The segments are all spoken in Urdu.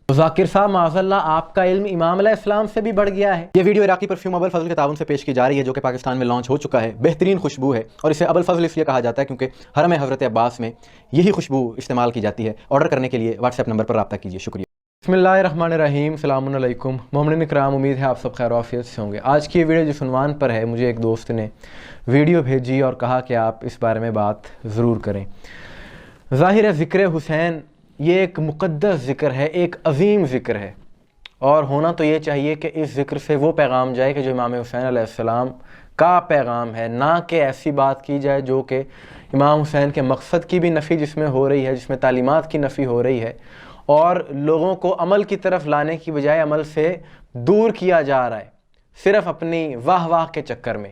ذاکر صاحب معاذاللہ آپ کا علم امام علیہ السلام سے بھی بڑھ گیا ہے۔ یہ ویڈیو عراقی پرفیوم ابو الفضل کے تعاون سے پیش کی جا رہی ہے، جو کہ پاکستان میں لانچ ہو چکا ہے۔ بہترین خوشبو ہے اور اسے ابو الفضل اس لیے کہا جاتا ہے کیونکہ حرم حضرت عباس میں یہی خوشبو استعمال کی جاتی ہے۔ آرڈر کرنے کے لیے واٹس ایپ نمبر پر رابطہ کیجیے۔ شکریہ۔ بسم اللہ الرحمن الرحیم۔ السلام علیکم مومنین اکرام، امید ہے آپ سب خیر و عافیت سے ہوں گے۔ آج کی یہ ویڈیو جس عنوان پر ہے، مجھے ایک دوست نے ویڈیو بھیجی اور کہا کہ آپ اس بارے میں بات ضرور کریں۔ ظاہر ہے ذکر حسین یہ ایک مقدس ذکر ہے، ایک عظیم ذکر ہے، اور ہونا تو یہ چاہیے کہ اس ذکر سے وہ پیغام جائے کہ جو امام حسین علیہ السلام کا پیغام ہے، نہ کہ ایسی بات کی جائے جو کہ امام حسین کے مقصد کی بھی نفی جس میں ہو رہی ہے، جس میں تعلیمات کی نفی ہو رہی ہے، اور لوگوں کو عمل کی طرف لانے کی بجائے عمل سے دور کیا جا رہا ہے، صرف اپنی واہ واہ کے چکر میں۔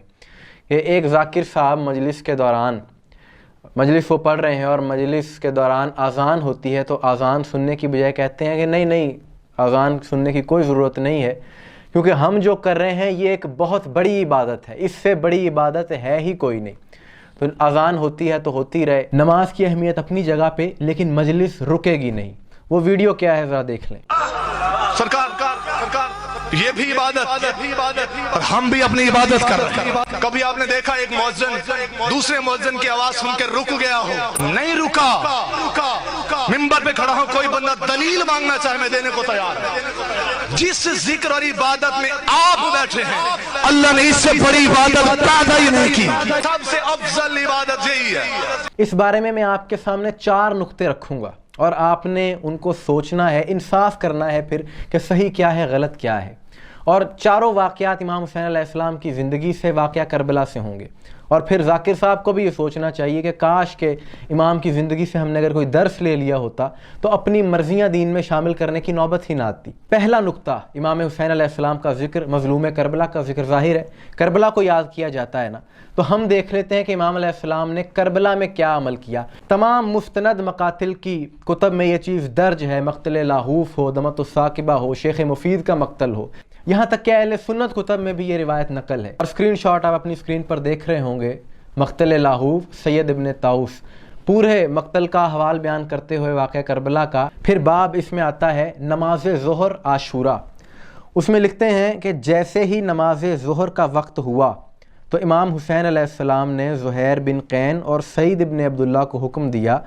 یہ ایک ذاکر صاحب مجلس کے دوران، مجلس وہ پڑھ رہے ہیں اور مجلس کے دوران اذان ہوتی ہے، تو اذان سننے کی بجائے کہتے ہیں کہ نہیں اذان سننے کی کوئی ضرورت نہیں ہے، کیونکہ ہم جو کر رہے ہیں یہ ایک بہت بڑی عبادت ہے، اس سے بڑی عبادت ہے ہی کوئی نہیں۔ تو اذان ہوتی ہے تو ہوتی رہے، نماز کی اہمیت اپنی جگہ پہ، لیکن مجلس رکے گی نہیں۔ وہ ویڈیو کیا ہے ذرا دیکھ لیں۔ سرکار یہ بھی عبادت اور ہم بھی اپنی عبادت کر رہے ہیں۔ کبھی آپ نے دیکھا ایک مؤذن دوسرے مؤذن کی آواز سن کے رک گیا ہو؟ نہیں رکا۔ منبر پہ کھڑا ہوں، کوئی بندہ دلیل مانگنا چاہے میں دینے کو تیار ہوں۔ جس ذکر اور عبادت میں آپ بیٹھے ہیں، اللہ نے اس سے بڑی عبادت پیدا ہی نہیں کی۔ سب سے افضل عبادت یہی ہے۔ اس بارے میں آپ کے سامنے 4 نقطے رکھوں گا، اور آپ نے ان کو سوچنا ہے، انصاف کرنا ہے پھر کہ صحیح کیا ہے، غلط کیا ہے۔ اور چاروں واقعات امام حسین علیہ السلام کی زندگی سے، واقعہ کربلا سے ہوں گے۔ اور پھر ذاکر صاحب کو بھی یہ سوچنا چاہیے کہ کاش کہ امام کی زندگی سے ہم نے اگر کوئی درس لے لیا ہوتا تو اپنی مرضیاں دین میں شامل کرنے کی نوبت ہی نہ آتی۔ پہلا نقطہ، امام حسین علیہ السلام کا ذکر، مظلوم کربلا کا ذکر۔ ظاہر ہے کربلا کو یاد کیا جاتا ہے نا، تو ہم دیکھ لیتے ہیں کہ امام علیہ السلام نے کربلا میں کیا عمل کیا۔ تمام مستند مقاتل کی کتب میں یہ چیز درج ہے، مقتل لاہوف ہو، دمت الثاقبہ ہو، شیخ مفید کا مقتل ہو، یہاں تک کہ اہل سنت کتب میں بھی یہ روایت نقل ہے۔ اور اسکرین شاٹ آپ اپنی اسکرین پر دیکھ رہے ہوں گے، مقتل لاہوف، سید ابن طاؤس، پورے مقتل کا حوال بیان کرتے ہوئے واقعہ کربلا کا۔ پھر باب اس میں آتا ہے نماز ظہر عاشورہ، اس میں لکھتے ہیں کہ جیسے ہی نماز ظہر کا وقت ہوا تو امام حسین علیہ السلام نے زہیر بن قین اور سعید ابن عبداللہ کو حکم دیا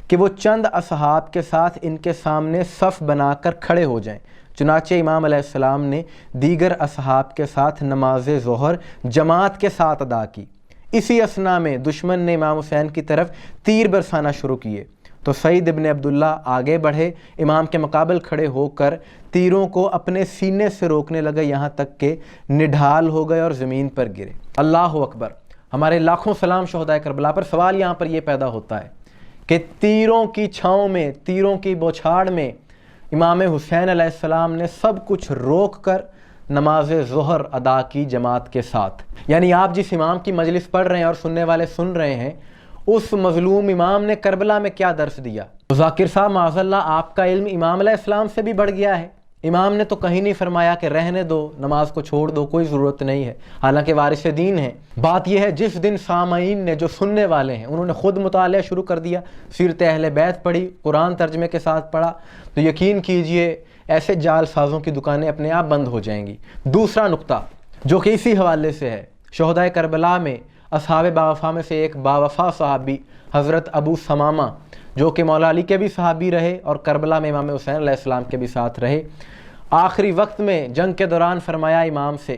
کہ وہ چند اصحاب کے ساتھ ان کے سامنے صف بنا کر کھڑے ہو جائیں۔ چنانچہ امام علیہ السلام نے دیگر اصحاب کے ساتھ نماز ظہر جماعت کے ساتھ ادا کی۔ اسی اثناء میں دشمن نے امام حسین کی طرف تیر برسانا شروع کیے، تو سعید ابن عبداللہ آگے بڑھے، امام کے مقابل کھڑے ہو کر تیروں کو اپنے سینے سے روکنے لگے، یہاں تک کہ نڈھال ہو گئے اور زمین پر گرے۔ اللہ اکبر، ہمارے لاکھوں سلام شہدائے کربلا پر۔ سوال یہاں پر یہ پیدا ہوتا ہے کہ تیروں کی چھاؤں میں، تیروں کی بوچھاڑ میں امام حسین علیہ السلام نے سب کچھ روک کر نماز ظہر ادا کی جماعت کے ساتھ۔ یعنی آپ جس امام کی مجلس پڑھ رہے ہیں اور سننے والے سن رہے ہیں، اس مظلوم امام نے کربلا میں کیا درس دیا؟ ذاکر صاحب معاذاللہ آپ کا علم امام علیہ السلام سے بھی بڑھ گیا ہے۔ امام نے تو کہیں نہیں فرمایا کہ رہنے دو، نماز کو چھوڑ دو، کوئی ضرورت نہیں ہے، حالانکہ وارث دین ہے۔ بات یہ ہے جس دن سامعین نے، جو سننے والے ہیں، انہوں نے خود مطالعہ شروع کر دیا، سیرت اہل بیت پڑھی، قرآن ترجمے کے ساتھ پڑھا، تو یقین کیجئے ایسے جال سازوں کی دکانیں اپنے آپ بند ہو جائیں گی۔ دوسرا نقطہ جو کہ اسی حوالے سے ہے، شہدائے کربلا میں اصحاب باوفا میں سے ایک باوفا صحابی حضرت ابو ثمامہ، جو کہ مولا علی کے بھی صحابی رہے اور کربلا میں امام حسین علیہ السلام کے بھی ساتھ رہے، آخری وقت میں جنگ کے دوران فرمایا امام سے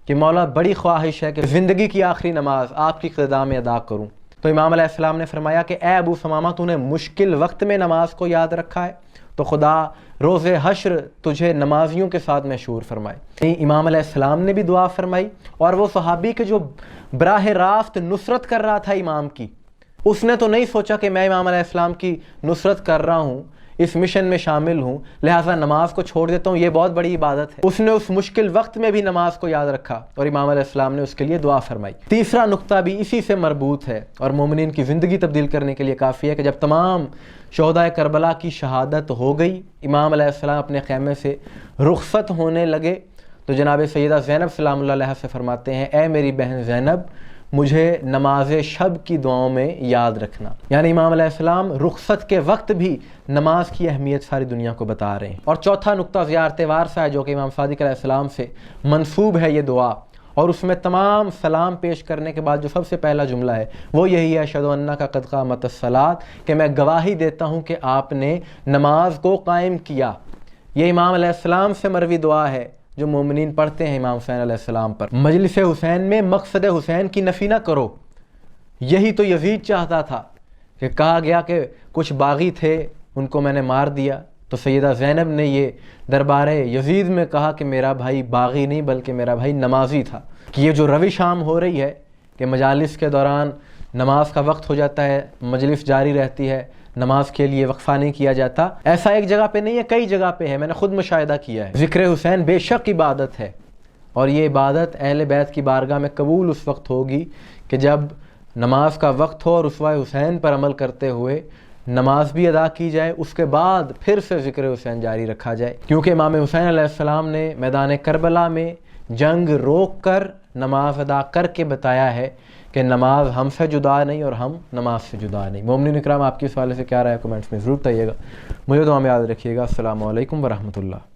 کہ مولا بڑی خواہش ہے کہ زندگی کی آخری نماز آپ کی قضا میں ادا کروں۔ تو امام علیہ السلام نے فرمایا کہ اے ابو ثمامہ، تو نے مشکل وقت میں نماز کو یاد رکھا ہے، تو خدا روز حشر تجھے نمازیوں کے ساتھ مشہور فرمائے۔ امام علیہ السلام نے بھی دعا فرمائی، اور وہ صحابی کے جو براہ راست نصرت کر رہا تھا امام کی، اس نے تو نہیں سوچا کہ میں امام علیہ السلام کی نصرت کر رہا ہوں، اس مشن میں شامل ہوں، لہٰذا نماز کو چھوڑ دیتا ہوں، یہ بہت بڑی عبادت ہے۔ اس نے اس مشکل وقت میں بھی نماز کو یاد رکھا اور امام علیہ السلام نے اس کے لیے دعا فرمائی۔ تیسرا نقطہ بھی اسی سے مربوط ہے اور مومنین کی زندگی تبدیل کرنے کے لیے کافی ہے کہ جب تمام شہدائے کربلا کی شہادت ہو گئی، امام علیہ السلام اپنے خیمے سے رخصت ہونے لگے، تو جناب سیدہ زینب سلام اللہ علیہ سے فرماتے ہیں، اے میری بہن زینب، مجھے نماز شب کی دعاؤں میں یاد رکھنا۔ یعنی امام علیہ السلام رخصت کے وقت بھی نماز کی اہمیت ساری دنیا کو بتا رہے ہیں۔ اور چوتھا نقطہ زیارت وارثہ ہے جو کہ امام صادق علیہ السلام سے منسوب ہے یہ دعا، اور اس میں تمام سلام پیش کرنے کے بعد جو سب سے پہلا جملہ ہے وہ یہی ہے اشہد انک قد قامت الصلاۃ، کہ میں گواہی دیتا ہوں کہ آپ نے نماز کو قائم کیا۔ یہ امام علیہ السلام سے مروی دعا ہے جو مومنین پڑھتے ہیں امام حسین علیہ السلام پر۔ مجلس حسین میں مقصد حسین کی نفی نہ کرو، یہی تو یزید چاہتا تھا، کہ کہا گیا کہ کچھ باغی تھے ان کو میں نے مار دیا، تو سیدہ زینب نے یہ دربار یزید میں کہا کہ میرا بھائی باغی نہیں بلکہ میرا بھائی نمازی تھا۔ کہ یہ جو روش عام ہو رہی ہے کہ مجالس کے دوران نماز کا وقت ہو جاتا ہے، مجلس جاری رہتی ہے، نماز کے لیے وقفہ نہیں کیا جاتا، ایسا ایک جگہ پہ نہیں ہے، کئی جگہ پہ ہے، میں نے خود مشاہدہ کیا ہے۔ ذکر حسین بے شک عبادت ہے، اور یہ عبادت اہل بیت کی بارگاہ میں قبول اس وقت ہوگی کہ جب نماز کا وقت ہو اور اسوہ حسین پر عمل کرتے ہوئے نماز بھی ادا کی جائے، اس کے بعد پھر سے ذکر حسین جاری رکھا جائے، کیونکہ امام حسین علیہ السلام نے میدان کربلا میں جنگ روک کر نماز ادا کر کے بتایا ہے کہ نماز ہم سے جدا نہیں اور ہم نماز سے جدا نہیں۔ مومنین اکرام، آپ کی اس حوالے سے کیا رائے ہے کمنٹس میں ضرور بتائیے گا۔ مجھے دعا میں یاد رکھیے گا۔ السلام علیکم ورحمۃ اللہ۔